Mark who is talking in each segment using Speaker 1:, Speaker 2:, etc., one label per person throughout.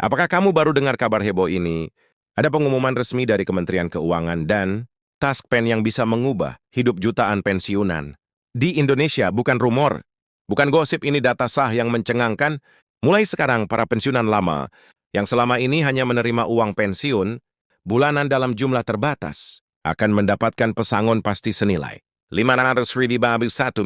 Speaker 1: Apakah kamu baru dengar kabar heboh ini? Ada pengumuman resmi dari Kementerian Keuangan dan Taspen yang bisa mengubah hidup jutaan pensiunan. Di Indonesia, bukan rumor, bukan gosip, ini data sah yang mencengangkan. Mulai sekarang, para pensiunan lama yang selama ini hanya menerima uang pensiun bulanan dalam jumlah terbatas akan mendapatkan pesangon pasti senilai 500.1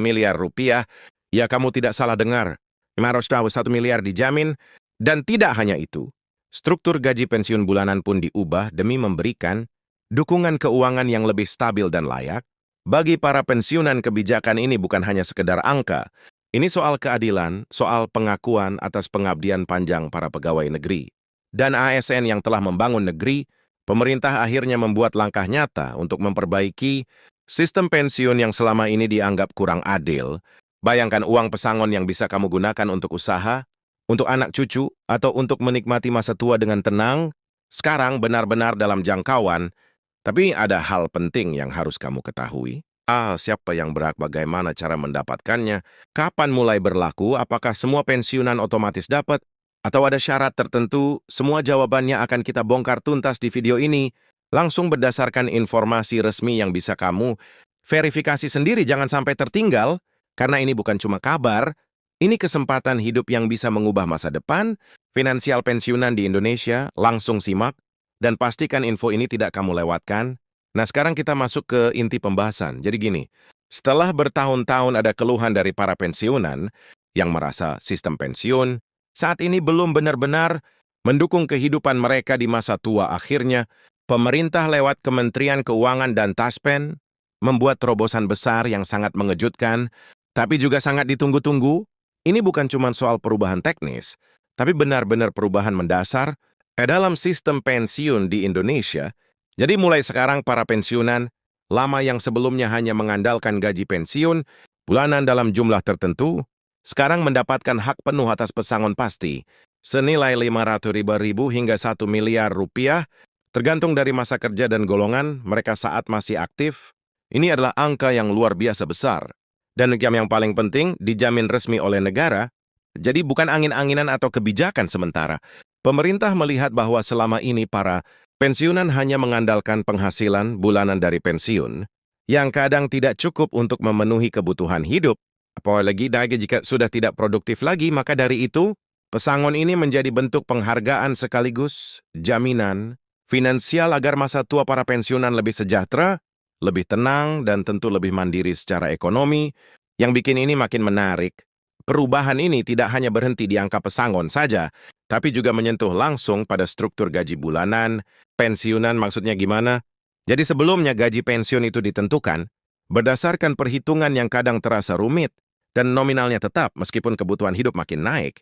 Speaker 1: miliar rupiah. Ya, kamu tidak salah dengar. 501 miliar dijamin. Dan tidak hanya itu, struktur gaji pensiun bulanan pun diubah demi memberikan dukungan keuangan yang lebih stabil dan layak. Bagi para pensiunan, kebijakan ini bukan hanya sekedar angka. Ini soal keadilan, soal pengakuan atas pengabdian panjang para pegawai negeri. Dan ASN yang telah membangun negeri, pemerintah akhirnya membuat langkah nyata untuk memperbaiki sistem pensiun yang selama ini dianggap kurang adil. Bayangkan uang pesangon yang bisa kamu gunakan untuk usaha, untuk anak cucu, atau untuk menikmati masa tua dengan tenang, sekarang benar-benar dalam jangkauan. Tapi ada hal penting yang harus kamu ketahui. Siapa yang berhak, bagaimana cara mendapatkannya, kapan mulai berlaku, apakah semua pensiunan otomatis dapat, atau ada syarat tertentu. Semua jawabannya akan kita bongkar tuntas di video ini, langsung berdasarkan informasi resmi yang bisa kamu verifikasi sendiri. Jangan sampai tertinggal, karena ini bukan cuma kabar, ini kesempatan hidup yang bisa mengubah masa depan finansial pensiunan di Indonesia. Langsung simak, dan pastikan info ini tidak kamu lewatkan. Nah, sekarang kita masuk ke inti pembahasan. Jadi gini, setelah bertahun-tahun ada keluhan dari para pensiunan yang merasa sistem pensiun saat ini belum benar-benar mendukung kehidupan mereka di masa tua, akhirnya pemerintah lewat Kementerian Keuangan dan Taspen membuat terobosan besar yang sangat mengejutkan, tapi juga sangat ditunggu-tunggu. Ini bukan cuma soal perubahan teknis, tapi benar-benar perubahan mendasar dalam sistem pensiun di Indonesia. Jadi mulai sekarang para pensiunan lama yang sebelumnya hanya mengandalkan gaji pensiun bulanan dalam jumlah tertentu, sekarang mendapatkan hak penuh atas pesangon pasti, senilai 500.000 hingga 1 miliar rupiah, tergantung dari masa kerja dan golongan mereka saat masih aktif. Ini adalah angka yang luar biasa besar. Dan yang paling penting, dijamin resmi oleh negara. Jadi bukan angin-anginan atau kebijakan sementara. Pemerintah melihat bahwa selama ini para pensiunan hanya mengandalkan penghasilan bulanan dari pensiun, yang kadang tidak cukup untuk memenuhi kebutuhan hidup. Apalagi jika sudah tidak produktif lagi, maka dari itu, pesangon ini menjadi bentuk penghargaan sekaligus jaminan finansial agar masa tua para pensiunan lebih sejahtera, lebih tenang, dan tentu lebih mandiri secara ekonomi. Yang bikin ini makin menarik, perubahan ini tidak hanya berhenti di angka pesangon saja, tapi juga menyentuh langsung pada struktur gaji bulanan, pensiunan. Maksudnya gimana? Jadi sebelumnya gaji pensiun itu ditentukan berdasarkan perhitungan yang kadang terasa rumit dan nominalnya tetap meskipun kebutuhan hidup makin naik.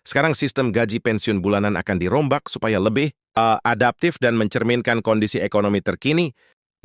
Speaker 1: Sekarang sistem gaji pensiun bulanan akan dirombak supaya lebih adaptif dan mencerminkan kondisi ekonomi terkini.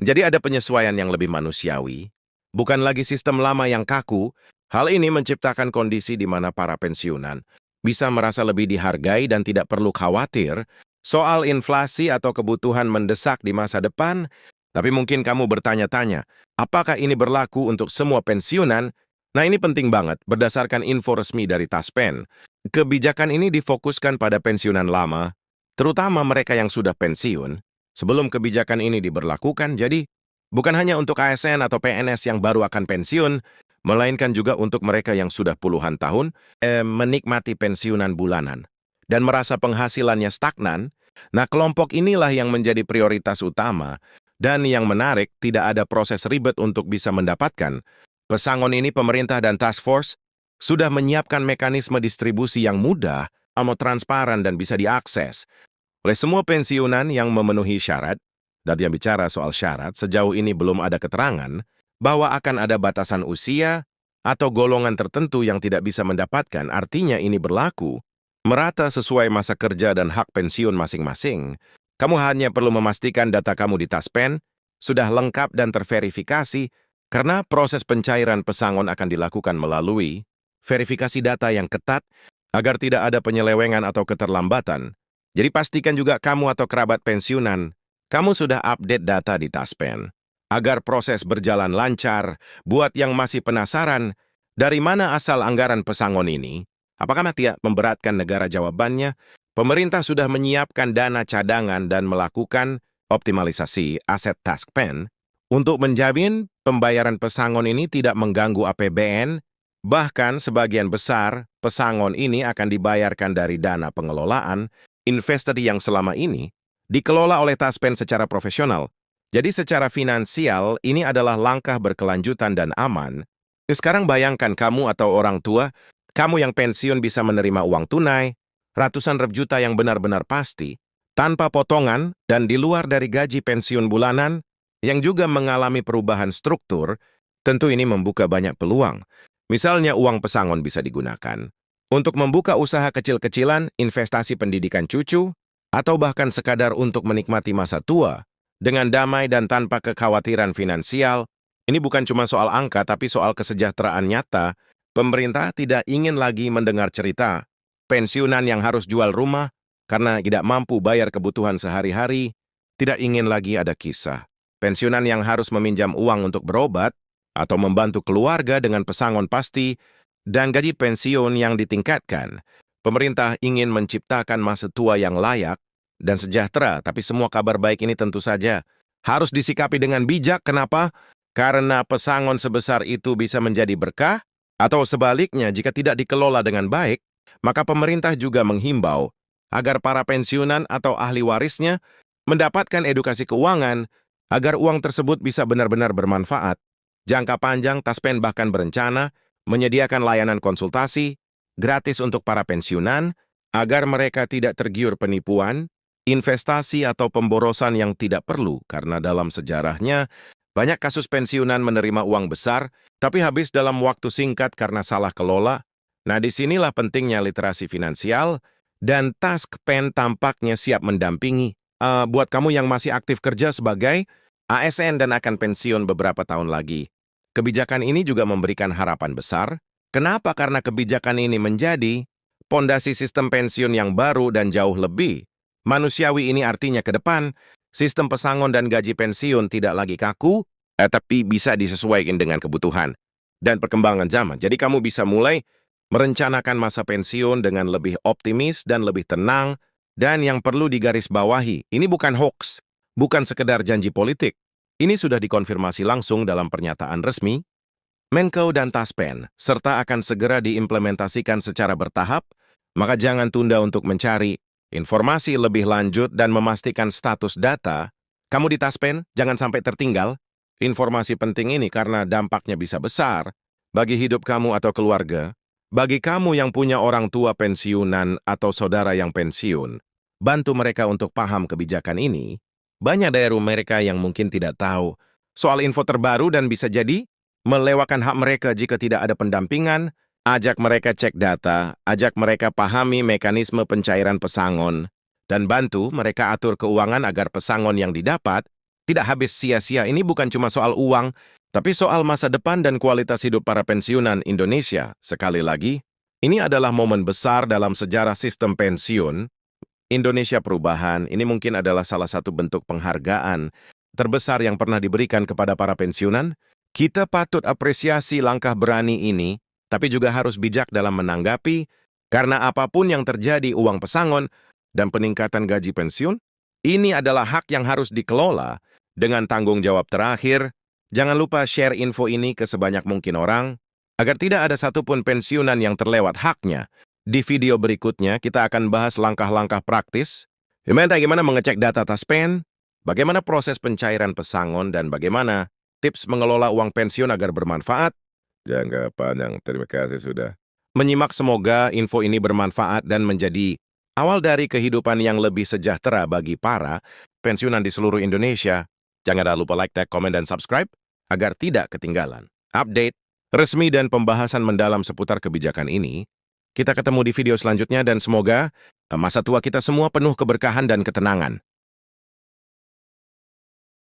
Speaker 1: Jadi ada penyesuaian yang lebih manusiawi, bukan lagi sistem lama yang kaku. Hal ini menciptakan kondisi di mana para pensiunan bisa merasa lebih dihargai dan tidak perlu khawatir soal inflasi atau kebutuhan mendesak di masa depan. Tapi mungkin kamu bertanya-tanya, apakah ini berlaku untuk semua pensiunan? Nah, ini penting banget. Berdasarkan info resmi dari Taspen, kebijakan ini difokuskan pada pensiunan lama, terutama mereka yang sudah pensiun sebelum kebijakan ini diberlakukan. Jadi, bukan hanya untuk ASN atau PNS yang baru akan pensiun, melainkan juga untuk mereka yang sudah puluhan tahun menikmati pensiunan bulanan dan merasa penghasilannya stagnan. Nah, kelompok inilah yang menjadi prioritas utama. Dan yang menarik, tidak ada proses ribet untuk bisa mendapatkan pesangon ini. Pemerintah dan task force sudah menyiapkan mekanisme distribusi yang mudah, transparan, dan bisa diakses oleh semua pensiunan yang memenuhi syarat. Dan yang bicara soal syarat, sejauh ini belum ada keterangan bahwa akan ada batasan usia atau golongan tertentu yang tidak bisa mendapatkan. Artinya ini berlaku merata sesuai masa kerja dan hak pensiun masing-masing. Kamu hanya perlu memastikan data kamu di Taspen sudah lengkap dan terverifikasi, karena proses pencairan pesangon akan dilakukan melalui verifikasi data yang ketat agar tidak ada penyelewengan atau keterlambatan. Jadi pastikan juga kamu atau kerabat pensiunan, kamu sudah update data di Taspen, agar proses berjalan lancar. Buat yang masih penasaran, dari mana asal anggaran pesangon ini? Apakah tidak memberatkan negara? Jawabannya, Pemerintah sudah menyiapkan dana cadangan dan melakukan optimalisasi aset TaskPen untuk menjamin pembayaran pesangon ini tidak mengganggu APBN. Bahkan sebagian besar pesangon ini akan dibayarkan dari dana pengelolaan investasi yang selama ini dikelola oleh TaskPen secara profesional. Jadi secara finansial ini adalah langkah berkelanjutan dan aman. Sekarang bayangkan kamu atau orang tua, kamu yang pensiun bisa menerima uang tunai, ratusan ribu juta yang benar-benar pasti, tanpa potongan dan di luar dari gaji pensiun bulanan, yang juga mengalami perubahan struktur. Tentu ini membuka banyak peluang. Misalnya uang pesangon bisa digunakan untuk membuka usaha kecil-kecilan, investasi pendidikan cucu, atau bahkan sekadar untuk menikmati masa tua dengan damai dan tanpa kekhawatiran finansial. Ini bukan cuma soal angka, tapi soal kesejahteraan nyata. Pemerintah tidak ingin lagi mendengar cerita pensiunan yang harus jual rumah karena tidak mampu bayar kebutuhan sehari-hari. Tidak ingin lagi ada kisah pensiunan yang harus meminjam uang untuk berobat atau membantu keluarga dengan pesangon pasti dan gaji pensiun yang ditingkatkan. Pemerintah ingin menciptakan masa tua yang layak dan sejahtera, tapi semua kabar baik ini tentu saja harus disikapi dengan bijak. Kenapa? Karena pesangon sebesar itu bisa menjadi berkah, atau sebaliknya jika tidak dikelola dengan baik, maka pemerintah juga menghimbau agar para pensiunan atau ahli warisnya mendapatkan edukasi keuangan agar uang tersebut bisa benar-benar bermanfaat. Jangka panjang, TaskPen bahkan berencana menyediakan layanan konsultasi gratis untuk para pensiunan agar mereka tidak tergiur penipuan, investasi atau pemborosan yang tidak perlu, karena dalam sejarahnya banyak kasus pensiunan menerima uang besar tapi habis dalam waktu singkat karena salah kelola. Nah, disinilah pentingnya literasi finansial dan TaskPen tampaknya siap mendampingi. Buat kamu yang masih aktif kerja sebagai ASN dan akan pensiun beberapa tahun lagi, kebijakan ini juga memberikan harapan besar. Kenapa? Karena kebijakan ini menjadi pondasi sistem pensiun yang baru dan jauh lebih manusiawi. Ini artinya ke depan, sistem pesangon dan gaji pensiun tidak lagi kaku, tapi bisa disesuaikan dengan kebutuhan dan perkembangan zaman. Jadi kamu bisa mulai merencanakan masa pensiun dengan lebih optimis dan lebih tenang. Dan yang perlu digarisbawahi, ini bukan hoax, bukan sekedar janji politik. Ini sudah dikonfirmasi langsung dalam pernyataan resmi Menko dan TaskPen, serta akan segera diimplementasikan secara bertahap. Maka jangan tunda untuk mencari informasi lebih lanjut dan memastikan status data kamu di TaskPen. Jangan sampai tertinggal informasi penting ini karena dampaknya bisa besar bagi hidup kamu atau keluarga. Bagi kamu yang punya orang tua pensiunan atau saudara yang pensiun, bantu mereka untuk paham kebijakan ini. Banyak dari mereka yang mungkin tidak tahu soal info terbaru dan bisa jadi melewatkan hak mereka jika tidak ada pendampingan. Ajak mereka cek data, ajak mereka pahami mekanisme pencairan pesangon, dan bantu mereka atur keuangan agar pesangon yang didapat tidak habis sia-sia. Ini bukan cuma soal uang, tapi soal masa depan dan kualitas hidup para pensiunan Indonesia. Sekali lagi, ini adalah momen besar dalam sejarah sistem pensiun Indonesia perubahan. Ini mungkin adalah salah satu bentuk penghargaan terbesar yang pernah diberikan kepada para pensiunan. Kita patut apresiasi langkah berani ini, tapi juga harus bijak dalam menanggapi, karena apapun yang terjadi, uang pesangon dan peningkatan gaji pensiun, ini adalah hak yang harus dikelola dengan tanggung jawab. Terakhir, jangan lupa share info ini ke sebanyak mungkin orang, agar tidak ada satupun pensiunan yang terlewat haknya. Di video berikutnya, kita akan bahas langkah-langkah praktis. Gimana mengecek data TaskPen, bagaimana proses pencairan pesangon, dan bagaimana tips mengelola uang pensiun agar bermanfaat. Jangka panjang. Terima kasih sudah menyimak. Semoga info ini bermanfaat dan menjadi awal dari kehidupan yang lebih sejahtera bagi para pensiunan di seluruh Indonesia. Jangan lupa like, tag, komen, dan subscribe agar tidak ketinggalan update resmi dan pembahasan mendalam seputar kebijakan ini. Kita ketemu di video selanjutnya dan semoga masa tua kita semua penuh keberkahan dan ketenangan.